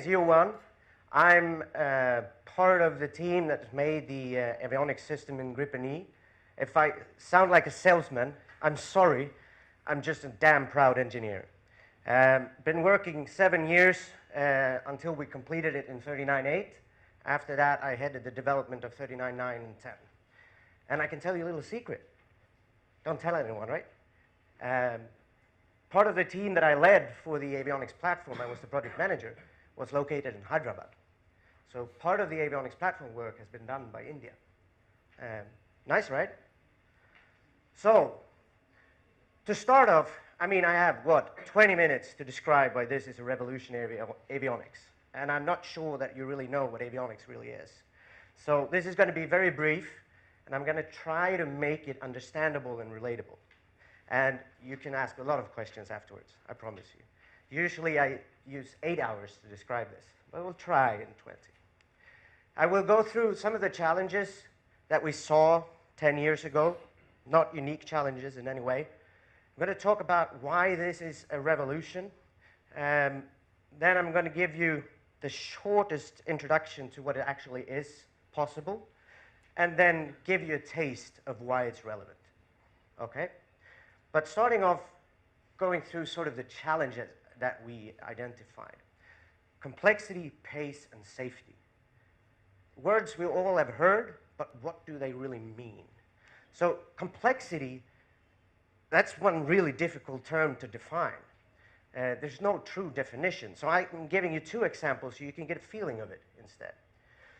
is Johan. I'm part of the team that made the avionics system in Gripen E. If I sound like a salesman, I'm sorry. I'm just a damn proud engineer. Been working 7 years until we completed it in 39.8. After that, I headed the development of 39.9 and 10. And I can tell you a little secret. Don't tell anyone, right? Part of the team that I led for the avionics platform, I was the project manager, was located in Hyderabad. So part of the avionics platform work has been done by India. Nice, right? So, to start off, I mean, I have, 20 minutes to describe why this is a revolutionary avionics. And I'm not sure that you really know what avionics really is. So this is going to be very brief, and I'm going to try to make it understandable and relatable. And you can ask a lot of questions afterwards, I promise you. Usually I use 8 hours to describe this, but we'll try in 20. I will go through some of the challenges that we saw 10 years ago, not unique challenges in any way. I'm going to talk about why this is a revolution. Then I'm going to give you the shortest introduction to what it actually is possible, and then give you a taste of why it's relevant. Okay? But starting off, going through sort of the challenges that we identified. Complexity, pace, and safety. Words we all have heard, but what do they really mean? So complexity, that's one really difficult term to define. There's no true definition. So I'm giving you 2 examples so you can get a feeling of it instead.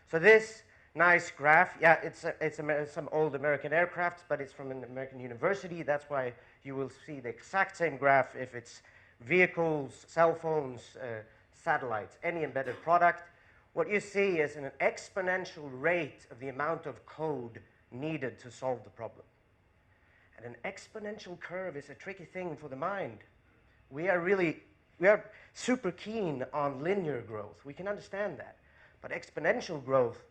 So this nice graph, yeah, it's some old American aircraft, but it's from an American university. That's why you will see the exact same graph if it's vehicles, cell phones, satellites, any embedded product. What you see is an exponential rate of the amount of code needed to solve the problem. And an exponential curve is a tricky thing for the mind. We are super keen on linear growth. We can understand that. But exponential growth,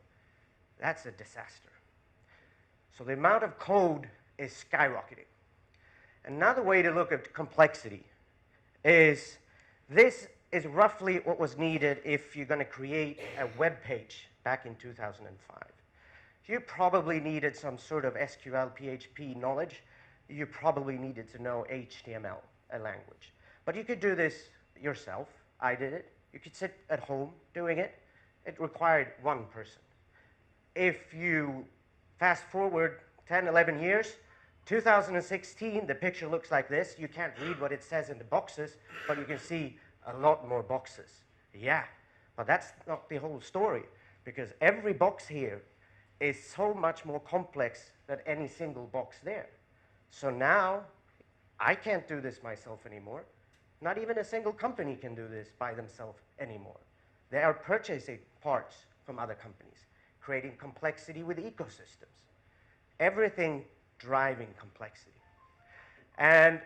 that's a disaster. So the amount of code is skyrocketing. Another way to look at complexity is this is roughly what was needed if you're going to create a web page back in 2005. You probably needed some sort of SQL, PHP knowledge. You probably needed to know HTML, a language. But you could do this yourself. I did it. You could sit at home doing it. It required one person. If you fast forward 10, 11 years, 2016, the picture looks like this. You can't read what it says in the boxes, but you can see a lot more boxes. Yeah, but that's not the whole story, because every box here is so much more complex than any single box there. So now, I can't do this myself anymore. Not even a single company can do this by themselves anymore. They are purchasing parts from other companies, creating complexity with ecosystems. Everything driving complexity. And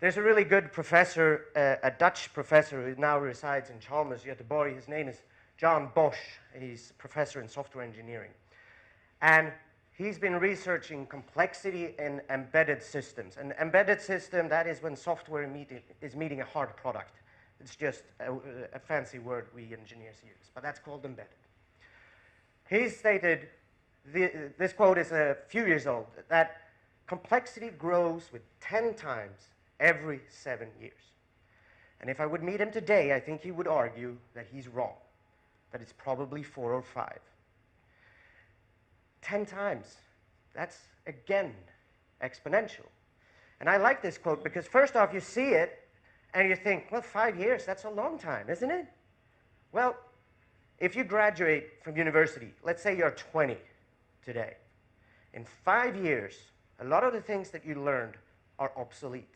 there's a really good professor, a Dutch professor who now resides in Chalmers, Göteborg. His name is John Bosch. He's a professor in software engineering. And he's been researching complexity in embedded systems. An embedded system, that is when software is meeting a hard product. It's just a fancy word we engineers use, but that's called embedded. He stated, this quote is a few years old, that complexity grows with 10 times every 7 years. And if I would meet him today, I think he would argue that he's wrong, that it's probably 4 or 5. 10 times. That's, again, exponential. And I like this quote because first off, you see it and you think, well, 5 years, that's a long time, isn't it? Well, if you graduate from university, let's say you're 20 today, in 5 years, a lot of the things that you learned are obsolete.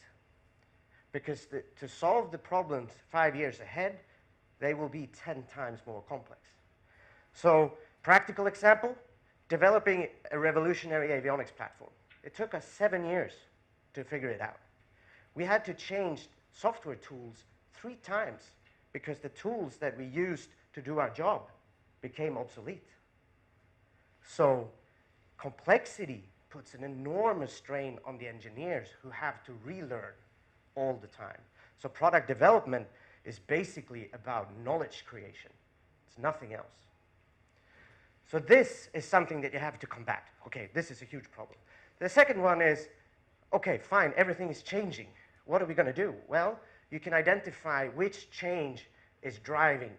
Because to solve the problems 5 years ahead, they will be 10 times more complex. So, practical example, developing a revolutionary avionics platform. It took us 7 years to figure it out. We had to change software tools 3 times because the tools that we used to do our job became obsolete. So complexity puts an enormous strain on the engineers who have to relearn all the time. So product development is basically about knowledge creation. It's nothing else. So this is something that you have to combat. Okay, this is a huge problem. The second one is, okay, fine, everything is changing. What are we going to do? Well, you can identify which change is driving.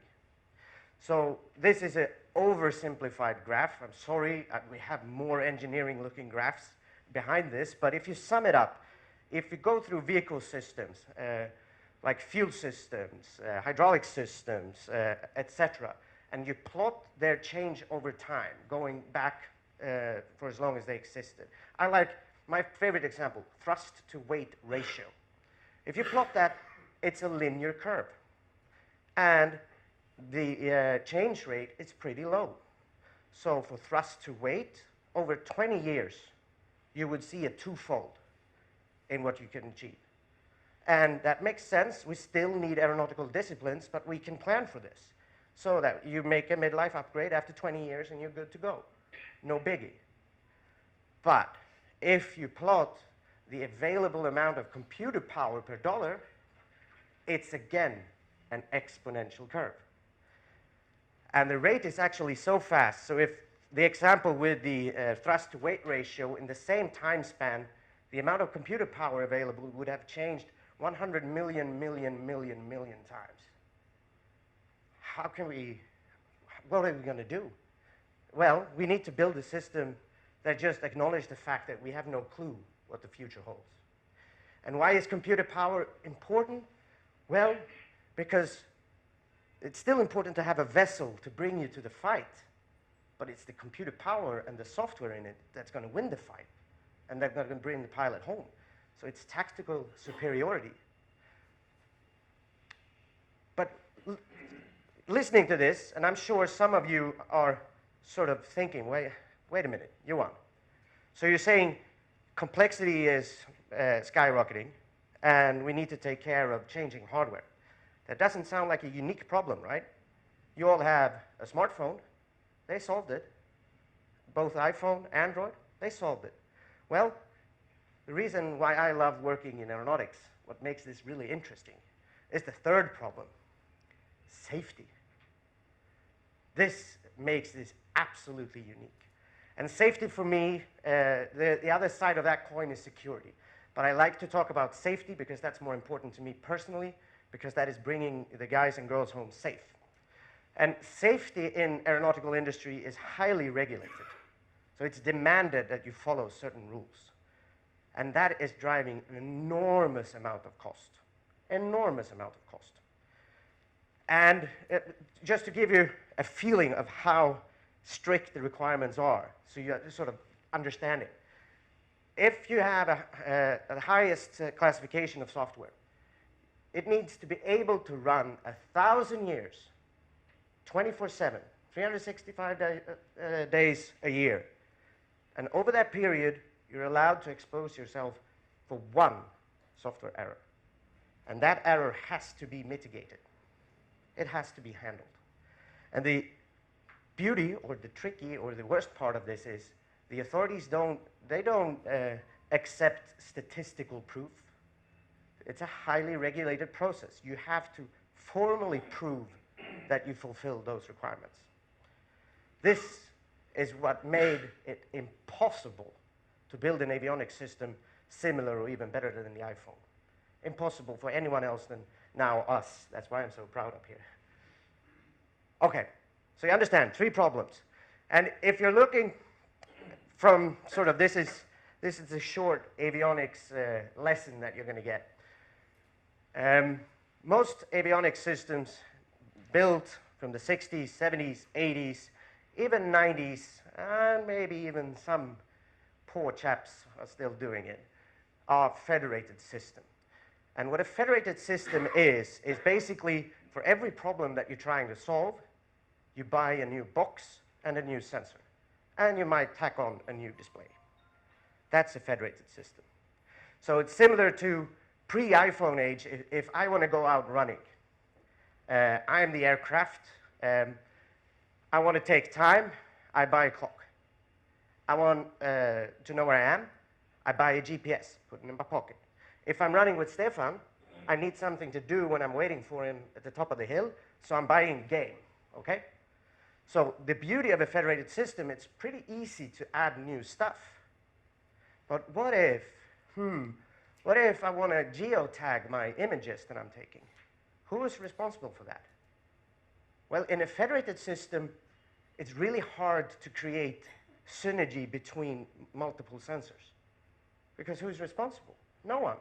So this is an oversimplified graph. I'm sorry, we have more engineering-looking graphs behind this, but if you sum it up, if you go through vehicle systems, like fuel systems, hydraulic systems, etc., and you plot their change over time, going back for as long as they existed. I like my favorite example, thrust to weight ratio. If you plot that, it's a linear curve. And the change rate is pretty low. So for thrust to weight, over 20 years, you would see a twofold in what you can achieve. And that makes sense. We still need aeronautical disciplines, but we can plan for this. So that you make a midlife upgrade after 20 years and you're good to go. No biggie. But if you plot the available amount of computer power per dollar, it's again an exponential curve. And the rate is actually so fast. So if the example with the thrust to weight ratio, in the same time span, the amount of computer power available would have changed 100 million times. How can we, what are we going to do? Well, we need to build a system that just acknowledges the fact that we have no clue what the future holds. And why is computer power important? Well, because it's still important to have a vessel to bring you to the fight, but it's the computer power and the software in it that's going to win the fight, and that's going to bring the pilot home. So it's tactical superiority. But listening to this, and I'm sure some of you are sort of thinking, wait a minute, Johan. So you're saying complexity is skyrocketing, and we need to take care of changing hardware. That doesn't sound like a unique problem, right? You all have a smartphone. They solved it. Both iPhone, Android, they solved it. Well, the reason why I love working in aeronautics, what makes this really interesting, is the third problem, safety. This makes this absolutely unique. And safety for me, the other side of that coin is security. But I like to talk about safety because that's more important to me personally, because that is bringing the guys and girls home safe. And safety in aeronautical industry is highly regulated. So it's demanded that you follow certain rules. And that is driving an enormous amount of cost. Enormous amount of cost. And just to give you a feeling of how strict the requirements are, so you sort of understand it. If you have the highest classification of software, it needs to be able to run 1,000 years, 24/7, 365 days a year. And over that period, you're allowed to expose yourself for one software error. And that error has to be mitigated. It has to be handled. And the beauty, or the tricky, or the worst part of this is the authorities don't accept statistical proof. It's a highly regulated process. You have to formally prove that you fulfill those requirements. This is what made it impossible to build an avionics system similar or even better than the iPhone. Impossible for anyone else than now us. That's why I'm so proud up here. Okay, so you understand, 3 problems. And if you're looking from sort of, this is a short avionics lesson that you're going to get. Most avionics systems built from the 60s, 70s, 80s, even 90s, and maybe even some poor chaps are still doing it, are federated system. And what a federated system is basically for every problem that you're trying to solve, you buy a new box and a new sensor. And you might tack on a new display. That's a federated system. So it's similar to pre-iPhone age. If I want to go out running, I'm the aircraft. I want to take time, I buy a clock. I want to know where I am, I buy a GPS, put it in my pocket. If I'm running with Stefan, I need something to do when I'm waiting for him at the top of the hill, so I'm buying a game, okay? So the beauty of a federated system, it's pretty easy to add new stuff. But what if I want to geotag my images that I'm taking? Who is responsible for that? Well, in a federated system, it's really hard to create synergy between multiple sensors. Because who's responsible? No one.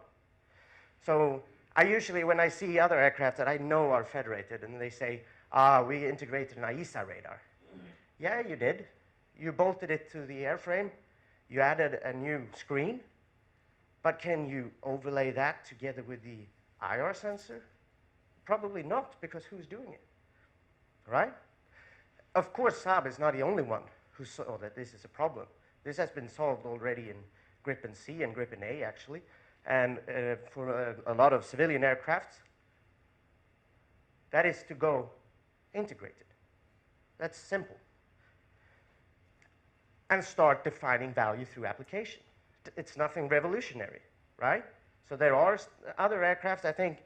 So I usually, when I see other aircraft that I know are federated, and they say, we integrated an AESA radar. Yeah, you did. You bolted it to the airframe. You added a new screen. But can you overlay that together with the IR sensor? Probably not, because who's doing it? Right? Of course, SAAB is not the only one who saw that this is a problem. This has been solved already in Gripen C and Gripen A, actually. And for a lot of civilian aircrafts, that is to go integrated. That's simple. And start defining value through application. It's nothing revolutionary, right? So there are other aircrafts. I think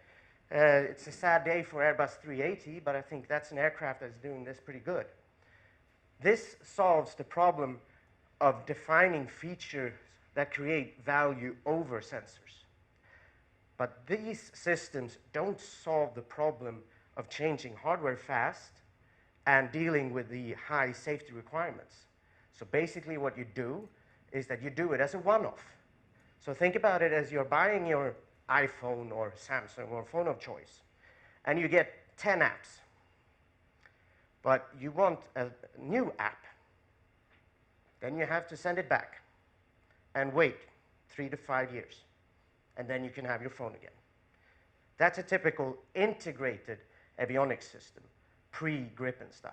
it's a sad day for Airbus 380, but I think that's an aircraft that's doing this pretty good. This solves the problem of defining features that create value over sensors. But these systems don't solve the problem of changing hardware fast and dealing with the high safety requirements. So basically what you do is that you do it as a one-off. So think about it as you're buying your iPhone or Samsung or phone of choice, and you get 10 apps. But you want a new app. Then you have to send it back and wait 3 to 5 years. And then you can have your phone again. That's a typical integrated avionics system, pre-Gripen style.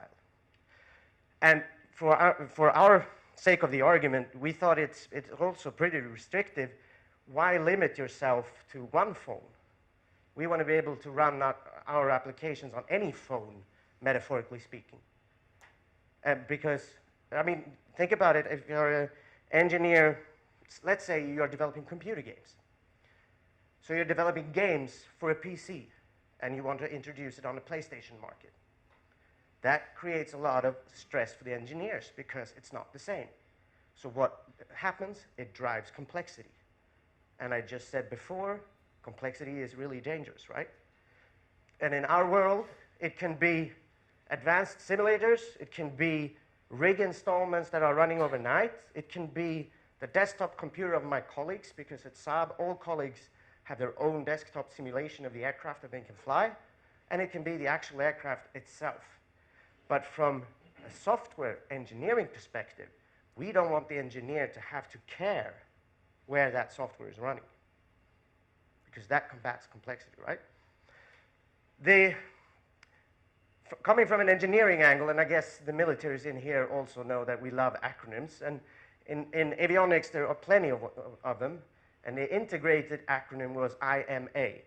And for our sake of the argument, we thought it's also pretty restrictive. Why limit yourself to one phone? We want to be able to run our applications on any phone, metaphorically speaking. Because, I mean, think about it. If you're an engineer, let's say you're developing computer games. So you're developing games for a PC, and you want to introduce it on the PlayStation market. That creates a lot of stress for the engineers because it's not the same. So what happens? It drives complexity. And I just said before, complexity is really dangerous, right? And in our world, it can be advanced simulators, it can be rig installments that are running overnight, it can be the desktop computer of my colleagues, because at SAAB, all colleagues have their own desktop simulation of the aircraft that they can fly, and it can be the actual aircraft itself. But from a software engineering perspective, we don't want the engineer to have to care where that software is running, because that combats complexity, right? Coming from an engineering angle, and I guess the militaries in here also know that we love acronyms, and in avionics there are plenty of them, and the integrated acronym was IMA.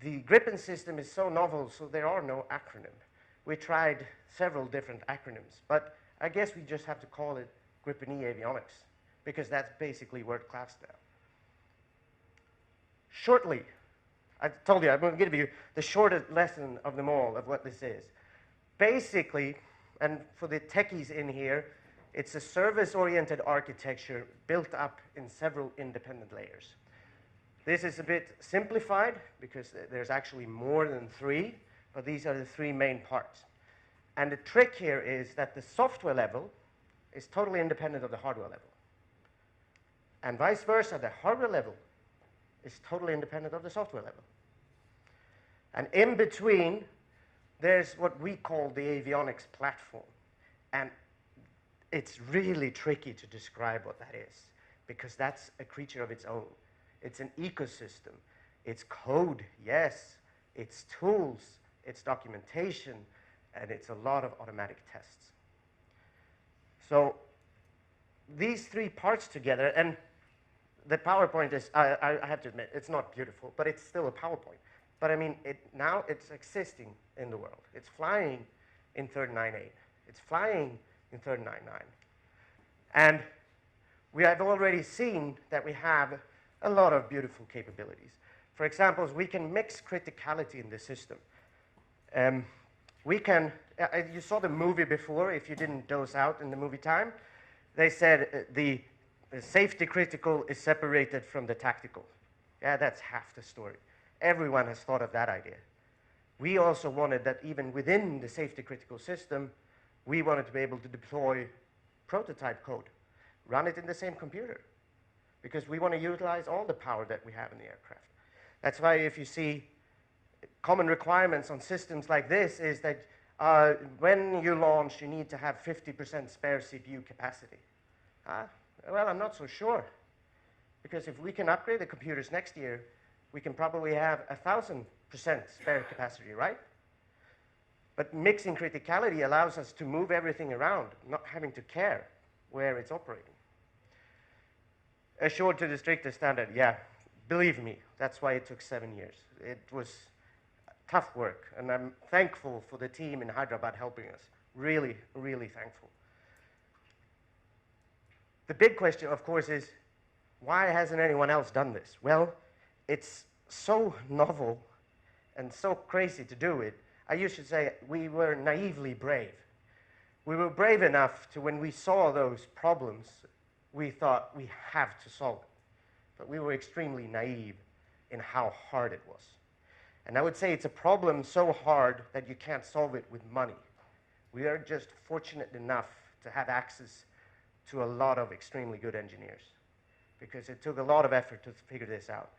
The Gripen system is so novel, so there are no acronyms. We tried several different acronyms, but I guess we just have to call it Gripen Avionics, because that's basically world-class now. Shortly, I told you I'm going to give you the shortest lesson of them all of what this is. Basically, and for the techies in here, it's a service-oriented architecture built up in several independent layers. This is a bit simplified because there's actually more than 3, but these are the 3 main parts. And the trick here is that the software level is totally independent of the hardware level. And vice versa, the hardware level is totally independent of the software level. And in between, there's what we call the avionics platform. And it's really tricky to describe what that is, because that's a creature of its own. It's an ecosystem. It's code, yes. It's tools. It's documentation. And it's a lot of automatic tests. So these 3 parts together, and the PowerPoint is, I have to admit, it's not beautiful, but it's still a PowerPoint. But I mean, now it's existing in the world. It's flying in 398. It's flying in 399. And we have already seen that we have a lot of beautiful capabilities. For example, we can mix criticality in the system. We can, you saw the movie before, if you didn't doze out in the movie time. They said the safety critical is separated from the tactical. Yeah, that's half the story. Everyone has thought of that idea. We also wanted that even within the safety critical system, we wanted to be able to deploy prototype code, run it in the same computer, because we want to utilize all the power that we have in the aircraft. That's why if you see common requirements on systems like this is that when you launch, you need to have 50% spare CPU capacity. Well, I'm not so sure, because if we can upgrade the computers next year, we can probably have 1,000% spare capacity, right? But mixing criticality allows us to move everything around, not having to care where it's operating. Assured to the strictest standard, yeah, believe me, that's why it took 7 years. It was tough work, and I'm thankful for the team in Hyderabad helping us. Really, really thankful. The big question, of course, is why hasn't anyone else done this? Well, it's so novel and so crazy to do it. I used to say we were naively brave. We were brave enough to, when we saw those problems, we thought we have to solve it. But we were extremely naive in how hard it was. And I would say it's a problem so hard that you can't solve it with money. We are just fortunate enough to have access to a lot of extremely good engineers, because it took a lot of effort to figure this out.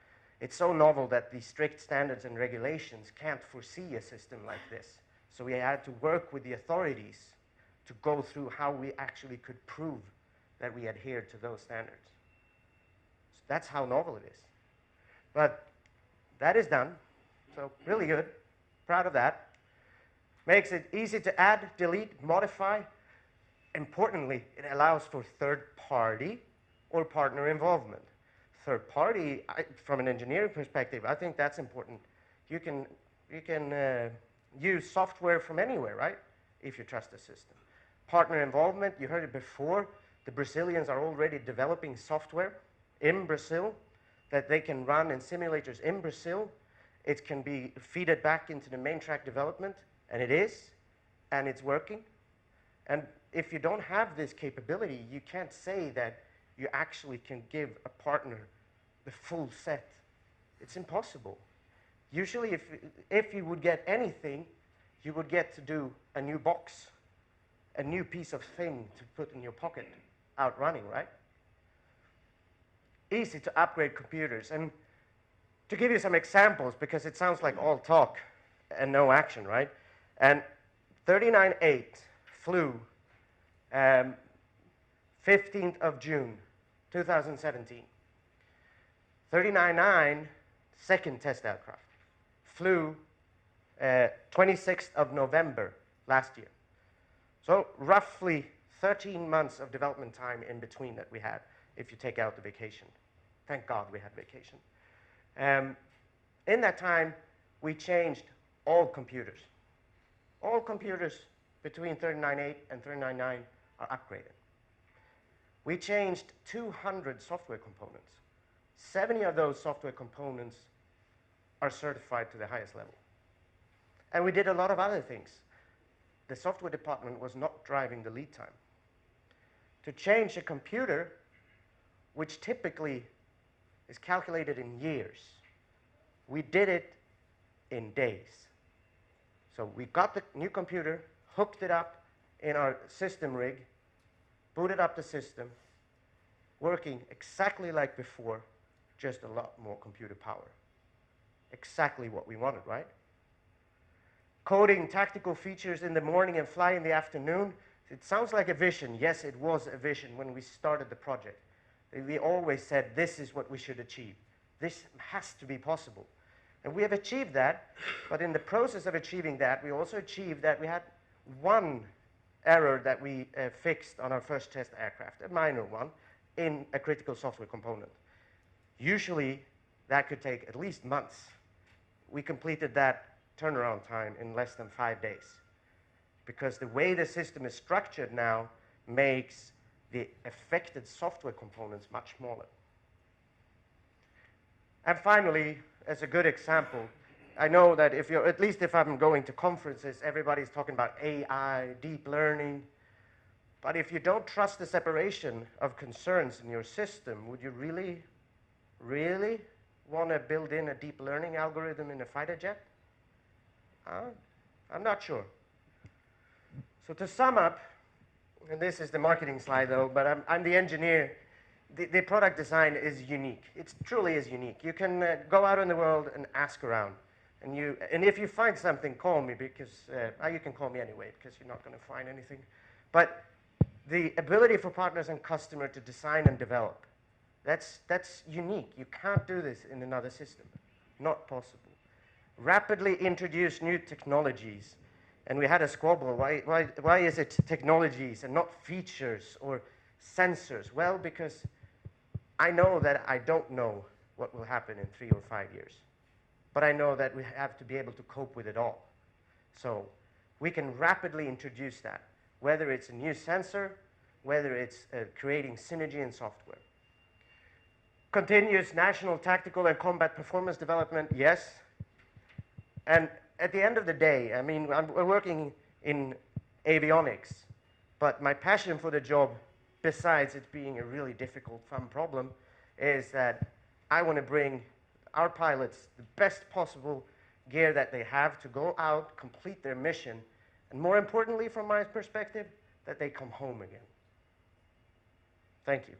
It's so novel that the strict standards and regulations can't foresee a system like this. So we had to work with the authorities to go through how we actually could prove that we adhered to those standards. So that's how novel it is. But that is done, so really good. Proud of that. Makes it easy to add, delete, modify. Importantly, it allows for third-party or partner involvement. Third party, from an engineering perspective, I think that's important. You can use software from anywhere, right? If you trust the system. Partner involvement, you heard it before. The Brazilians are already developing software in Brazil that they can run in simulators in Brazil. It can be feeded back into the main track development, and it is, and it's working. And if you don't have this capability, you can't say that you actually can give a partner the full set. It's impossible. Usually, if you would get anything, you would get to do a new box, a new piece of thing to put in your pocket, out running, right? Easy to upgrade computers. And to give you some examples, because it sounds like all talk and no action, right? And 39.8 flew 15th of June, 2017. 39.9, second test aircraft, flew 26th of November last year. So roughly 13 months of development time in between that we had, if you take out the vacation. Thank God we had vacation. In that time, we changed all computers. All computers between 39.8 and 39.9 are upgraded. We changed 200 software components. 70 of those software components are certified to the highest level. And we did a lot of other things. The software department was not driving the lead time. To change a computer, which typically is calculated in years, we did it in days. So we got the new computer, hooked it up in our system rig, booted up the system, working exactly like before, just a lot more computer power. Exactly what we wanted, right? Coding tactical features in the morning and fly in the afternoon. It sounds like a vision. Yes, it was a vision when we started the project. We always said, this is what we should achieve. This has to be possible. And we have achieved that, but in the process of achieving that, we also achieved that we had one error that we fixed on our first test aircraft, a minor one, in a critical software component. Usually, that could take at least months. We completed that turnaround time in less than 5 days, because the way the system is structured now makes the affected software components much smaller. And finally, as a good example, I know that if you're, at least if I'm going to conferences, everybody's talking about AI, deep learning. But if you don't trust the separation of concerns in your system, would you really, really want to build in a deep learning algorithm in a fighter jet? I'm not sure. So to sum up, and this is the marketing slide though, but I'm the engineer. The product design is unique. It truly is unique. You can go out in the world and ask around. And if you find something, call me, because you can call me anyway, because you're not going to find anything. But the ability for partners and customer to design and develop, that's unique. You can't do this in another system. Not possible. Rapidly introduce new technologies. And we had a squabble. Why is it technologies and not features or sensors? Well, because I know that I don't know what will happen in 3 or 5 years. But I know that we have to be able to cope with it all. So we can rapidly introduce that, whether it's a new sensor, whether it's creating synergy in software. Continuous national tactical and combat performance development, yes. And at the end of the day, I mean, we're working in avionics, but my passion for the job, besides it being a really difficult, fun problem, is that I want to bring our pilots the best possible gear that they have to go out, complete their mission, and more importantly, from my perspective, that they come home again. Thank you.